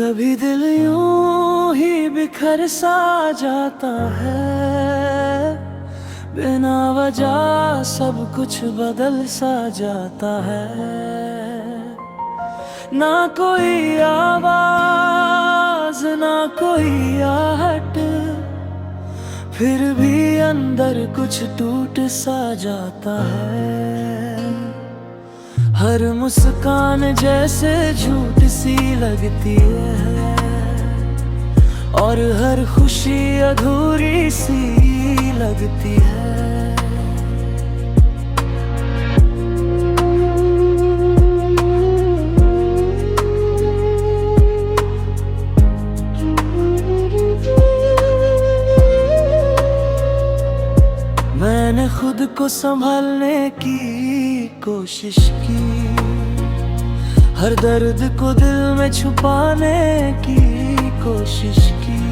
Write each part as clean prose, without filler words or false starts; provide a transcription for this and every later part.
कभी दिल यूं ही बिखर सा जाता है, बिना वजह सब कुछ बदल सा जाता है। ना कोई आवाज ना कोई आहट, फिर भी अंदर कुछ टूट सा जाता है। हर मुस्कान जैसे झूठ सी लगती है, और हर खुशी अधूरी सी लगती है। मैंने खुद को संभालने की कोशिश की, हर दर्द को दिल में छुपाने की कोशिश की,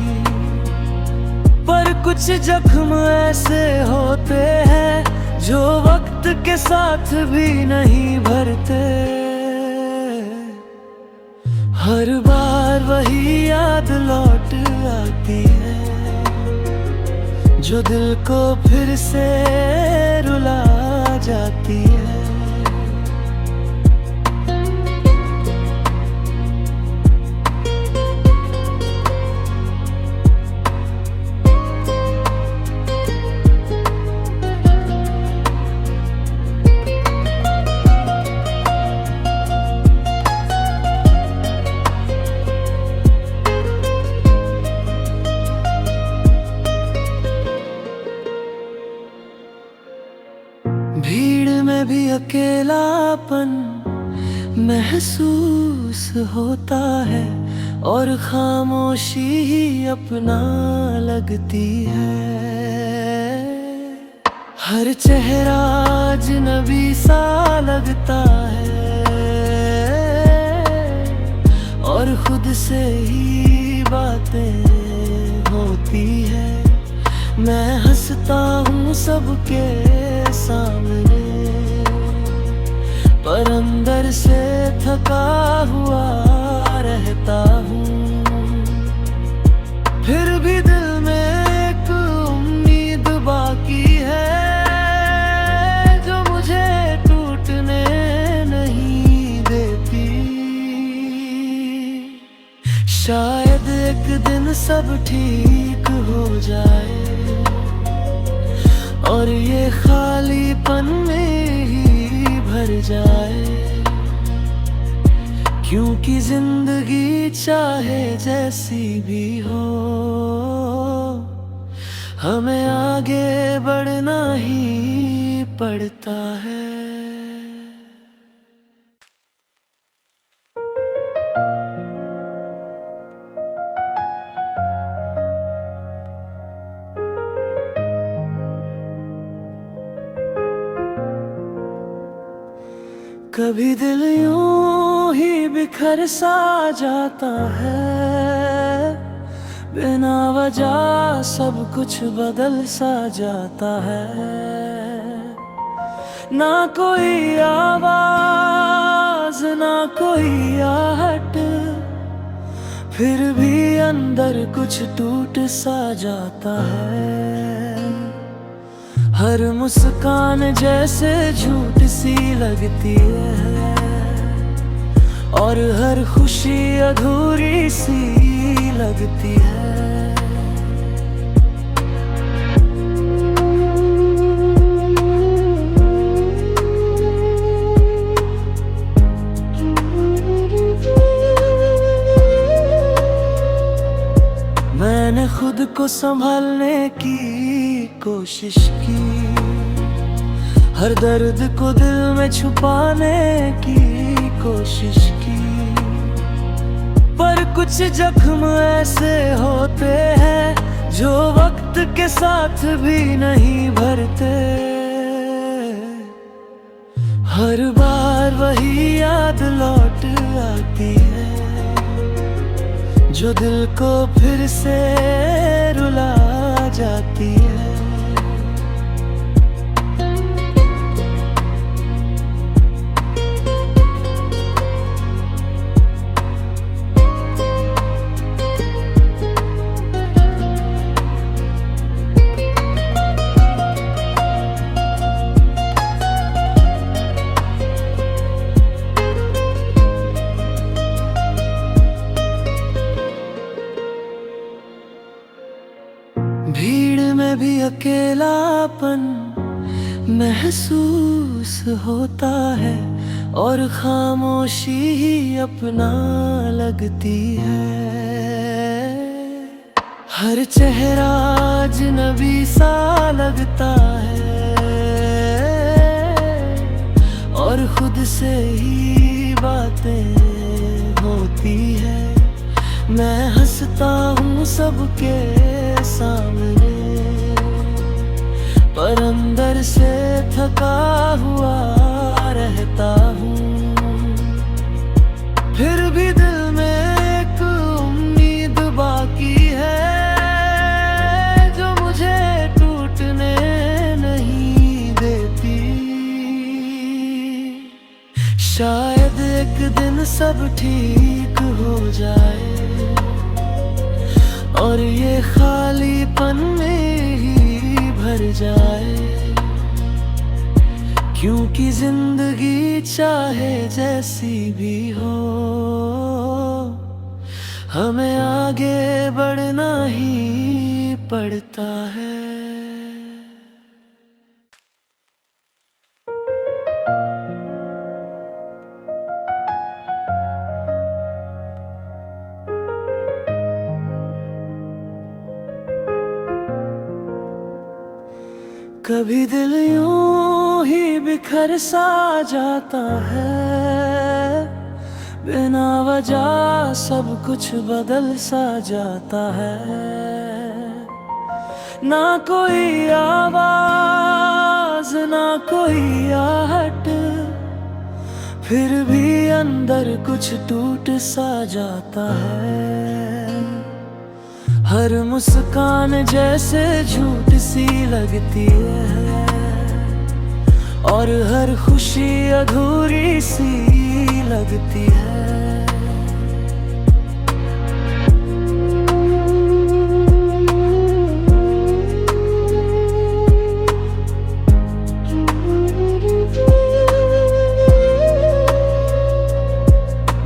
पर कुछ जख्म ऐसे होते हैं जो वक्त के साथ भी नहीं भरते। हर बार वही याद लौट आती है, जो दिल को फिर से रुला जाती है। भीड़ में भी अकेलापन महसूस होता है, और खामोशी ही अपना लगती है। हर चेहरा अजनबी सा लगता है, और खुद से ही बातें होती है। मैं हंसता हूँ सबके सामने, पर अंदर से थका हुआ रहता हूँ। फिर भी दिल में एक उम्मीद बाकी है, जो मुझे टूटने नहीं देती। शायद एक दिन सब ठीक हो जाए, और ये खालीपन में ही भर जाए। क्योंकि जिंदगी चाहे जैसी भी हो, हमें आगे बढ़ना ही पड़ता है। कभी दिल यूं ही बिखर सा जाता है, बिना वजह सब कुछ बदल सा जाता है। ना कोई आवाज ना कोई आहट, फिर भी अंदर कुछ टूट सा जाता है। हर मुस्कान जैसे झूठ सी लगती है, और हर खुशी अधूरी सी लगती है। मैंने खुद को संभालने की कोशिश की, हर दर्द को दिल में छुपाने की कोशिश की, पर कुछ जख्म ऐसे होते हैं जो वक्त के साथ भी नहीं भरते। हर बार वही याद लौट आती है, जो दिल को फिर से रुला जाती है। में भी अकेलापन महसूस होता है और खामोशी ही अपना लगती है। हर चेहरा अजनबी सा लगता है और खुद से ही बातें होती है। मैं हंसता हूँ सबके सामने, पर अंदर से थका हुआ रहता हूँ। फिर भी दिल में एक उम्मीद बाकी है जो मुझे टूटने नहीं देती। शायद एक दिन सब ठीक हो जाए और ये खालीपन में ही भर जाए, क्योंकि जिंदगी चाहे जैसी भी हो हमें आगे बढ़ना ही पड़ता है। कभी दिल यूं ही बिखर सा जाता है, बिना वजह सब कुछ बदल सा जाता है। ना कोई आवाज ना कोई आहट, फिर भी अंदर कुछ टूट सा जाता है। हर मुस्कान जैसे झूठ सी लगती है और हर खुशी अधूरी सी लगती है।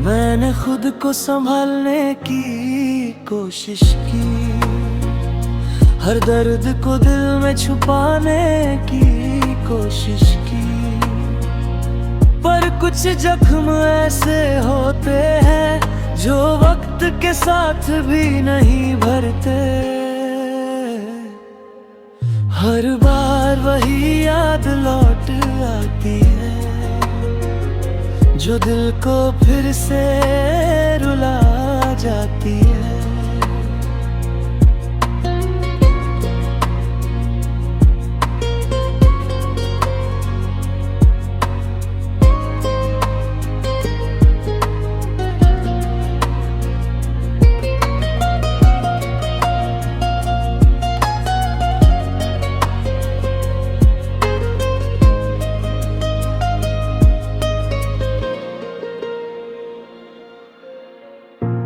मैंने खुद को संभालने की कोशिश की, हर दर्द को दिल में छुपाने की कोशिश की, पर कुछ जख्म ऐसे होते हैं जो वक्त के साथ भी नहीं भरते। हर बार वही याद लौट आती है जो दिल को फिर से रुला जाती है।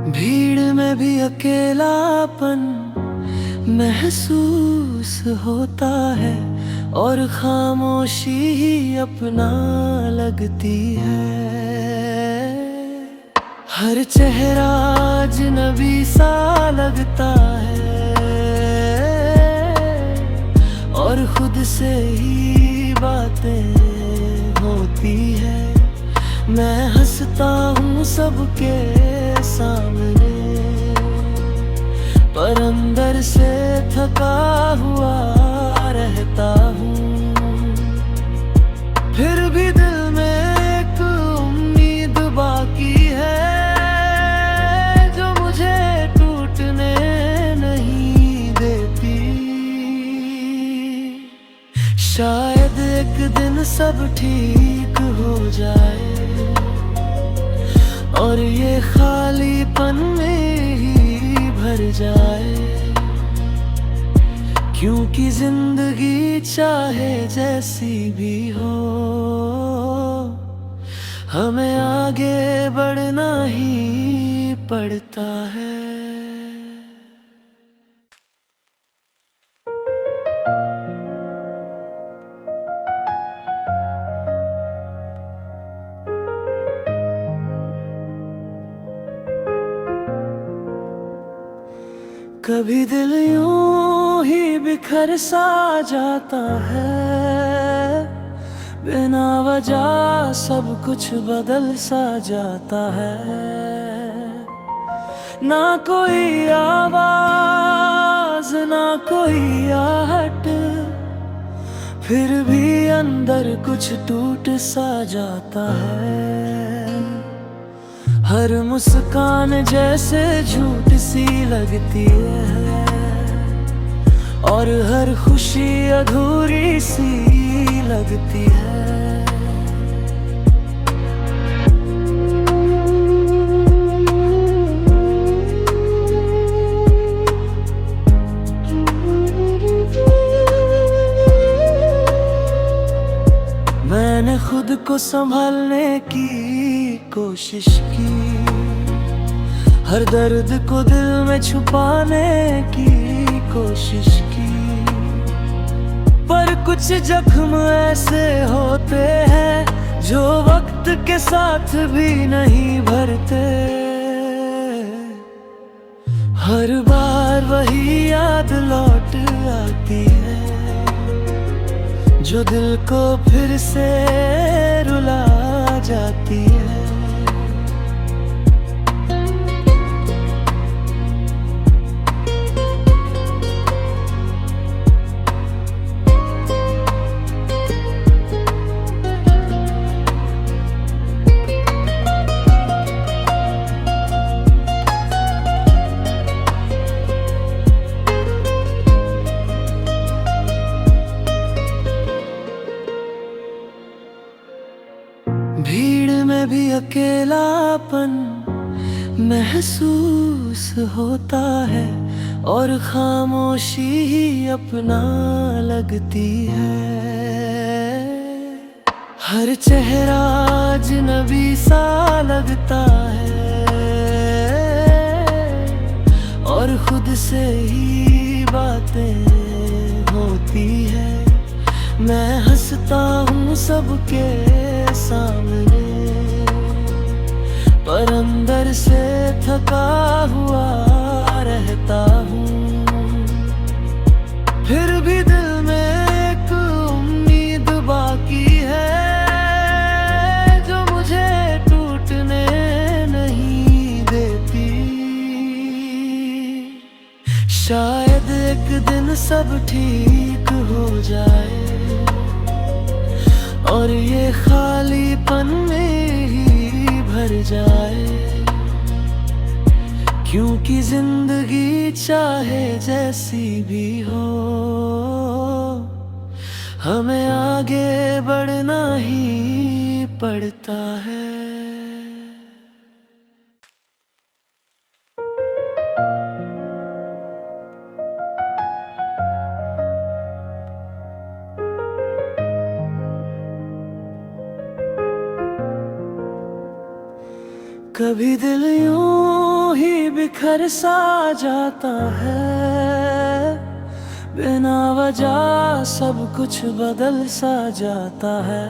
भीड़ में भी अकेलापन महसूस होता है और खामोशी ही अपना लगती है। हर चेहरा अजनबी सा लगता है और खुद से ही बातें होती है। मैं हंसता हूँ सबके सामने, पर अंदर से थका हुआ रहता हूँ। फिर भी दिल में एक उम्मीद बाकी है जो मुझे टूटने नहीं देती। शायद एक दिन सब ठीक हो जाए और ये खालीपन में ही भर जाए, क्योंकि जिंदगी चाहे जैसी भी हो हमें आगे बढ़ना ही पड़ता है। कभी दिल यूं ही बिखर सा जाता है, बिना वजह सब कुछ बदल सा जाता है। ना कोई आवाज ना कोई आहट, फिर भी अंदर कुछ टूट सा जाता है। हर मुस्कान जैसे झूठ सी लगती है, और हर खुशी अधूरी सी लगती है। मैंने खुद को संभालने की कोशिश की, हर दर्द को दिल में छुपाने की कोशिश की, पर कुछ जख्म ऐसे होते हैं जो वक्त के साथ भी नहीं भरते। हर बार वही याद लौट आती है, जो दिल को फिर से रुला जाती है। भीड़ में भी अकेलापन महसूस होता है, और खामोशी ही अपना लगती है। हर चेहरा अजनबी सा लगता है, और खुद से ही बातें होती है। मैं हंसता हूँ सबके सामने, पर अंदर से थका हुआ रहता हूँ। फिर भी दिल में एक उम्मीद बाकी है, जो मुझे टूटने नहीं देती। शायद एक दिन सब ठीक हो जाए, और ये खालीपन में ही भर जाए। क्योंकि जिंदगी चाहे जैसी भी हो, हमें आगे बढ़ना ही पड़ता है। कभी दिल यूं ही बिखर सा जाता है, बिना वजह सब कुछ बदल सा जाता है।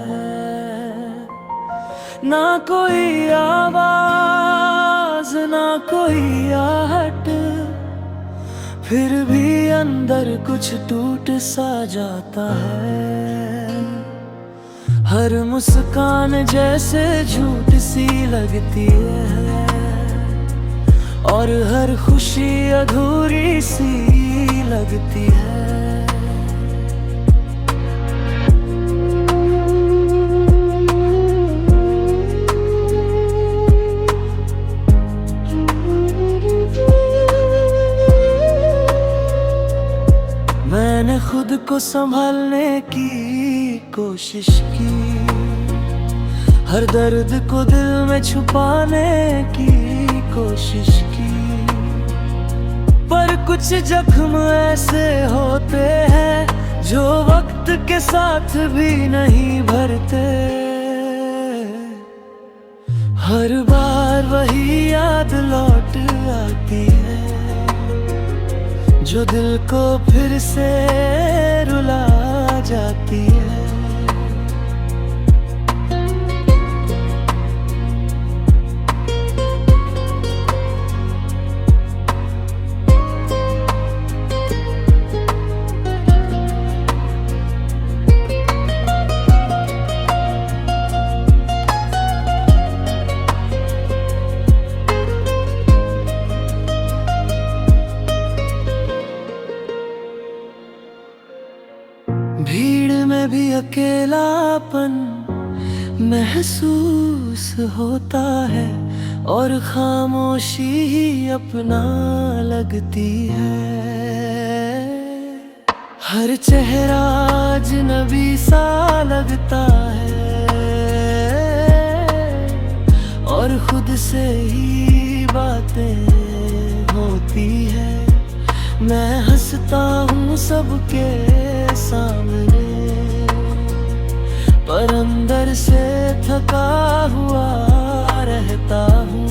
ना कोई आवाज ना कोई आहट, फिर भी अंदर कुछ टूट सा जाता है। हर मुस्कान जैसे झूठ सी लगती है, और हर खुशी अधूरी सी लगती है। मैंने खुद को संभालने की कोशिश की, हर दर्द को दिल में छुपाने की कोशिश की, पर कुछ जख्म ऐसे होते हैं जो वक्त के साथ भी नहीं भरते। हर बार वही याद लौट आती है, जो दिल को फिर से रुला जाती है। भीड़ में भी अकेलापन महसूस होता है और खामोशी ही अपना लगती है। हर चेहरा अजनबी सा लगता है और खुद से ही बातें होती है। मैं हंसता हूँ सबके सामने, पर अंदर से थका हुआ रहता हूँ।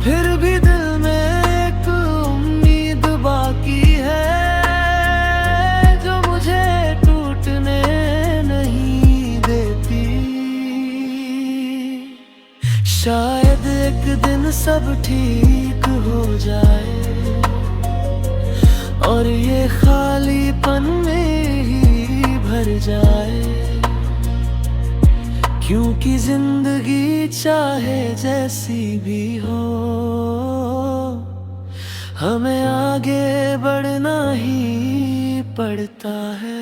फिर भी दिल में एक उम्मीद बाकी है जो मुझे टूटने नहीं देती। शायद एक दिन सब ठीक हो जाए और ये खालीपन में ही भर जाए, क्योंकि जिंदगी चाहे जैसी भी हो, हमें आगे बढ़ना ही पड़ता है।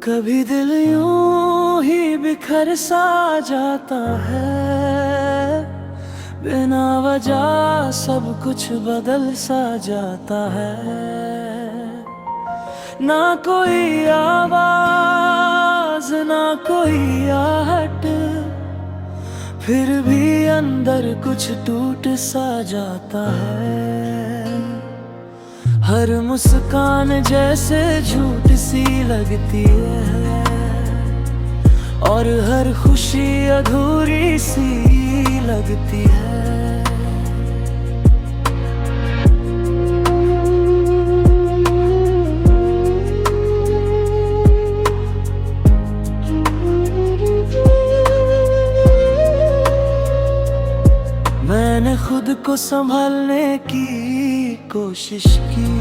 कभी दिल यूं ही बिखर सा जाता है, बिना वजह सब कुछ बदल सा जाता है। ना कोई आवाज ना कोई आहट, फिर भी अंदर कुछ टूट सा जाता है। हर मुस्कान जैसे झूठ सी लगती है और हर खुशी अधूरी सी लगती है। मैंने खुद को संभालने की कोशिश की,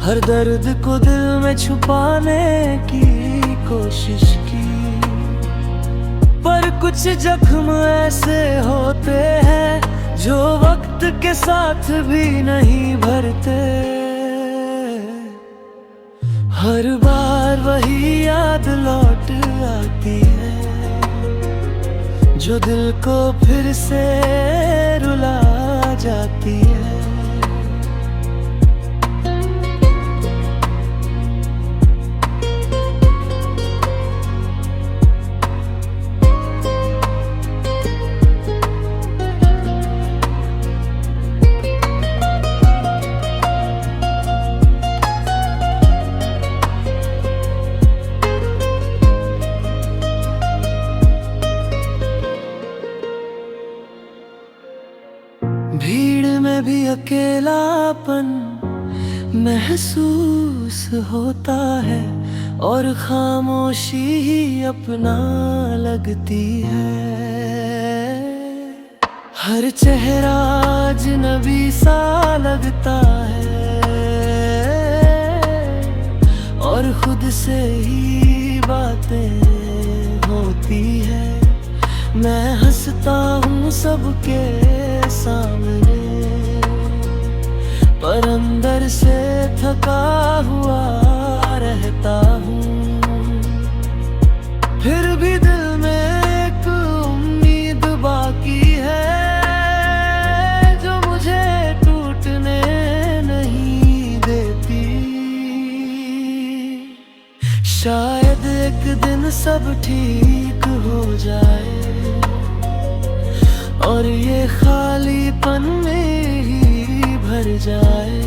हर दर्द को दिल में छुपाने की कोशिश की, पर कुछ जख्म ऐसे होते हैं जो वक्त के साथ भी नहीं भरते। हर बार वही याद लौट आती है जो दिल को फिर से रुला जाती है। भीड़ में भी अकेलापन महसूस होता है और खामोशी ही अपना लगती है। हर चेहरा अजनबी सा लगता है और खुद से ही बातें होती है। मैं हंसता हूँ सबके सामने, पर अंदर से थका हुआ रहता हूँ। फिर भी दिल में एक उम्मीद बाकी है जो मुझे टूटने नहीं देती। शायद एक दिन सब ठीक हो जाए और ये खालीपन में ही भर जाए,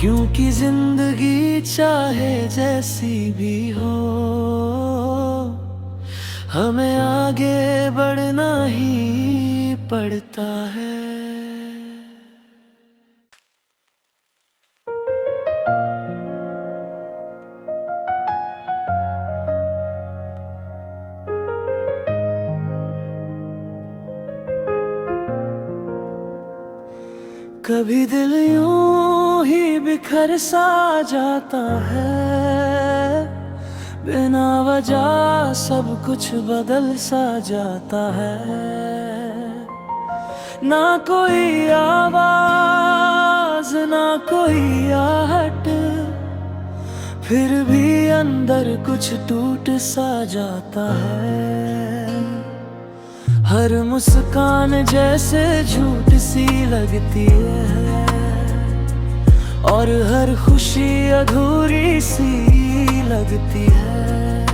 क्योंकि जिंदगी चाहे जैसी भी हो, हमें आगे बढ़ना ही पड़ता है। कभी दिल यूं ही बिखर सा जाता है, बिना वजह सब कुछ बदल सा जाता है। ना कोई आवाज ना कोई आहट, फिर भी अंदर कुछ टूट सा जाता है। हर मुस्कान जैसे झूठ सी लगती है, और हर खुशी अधूरी सी लगती है।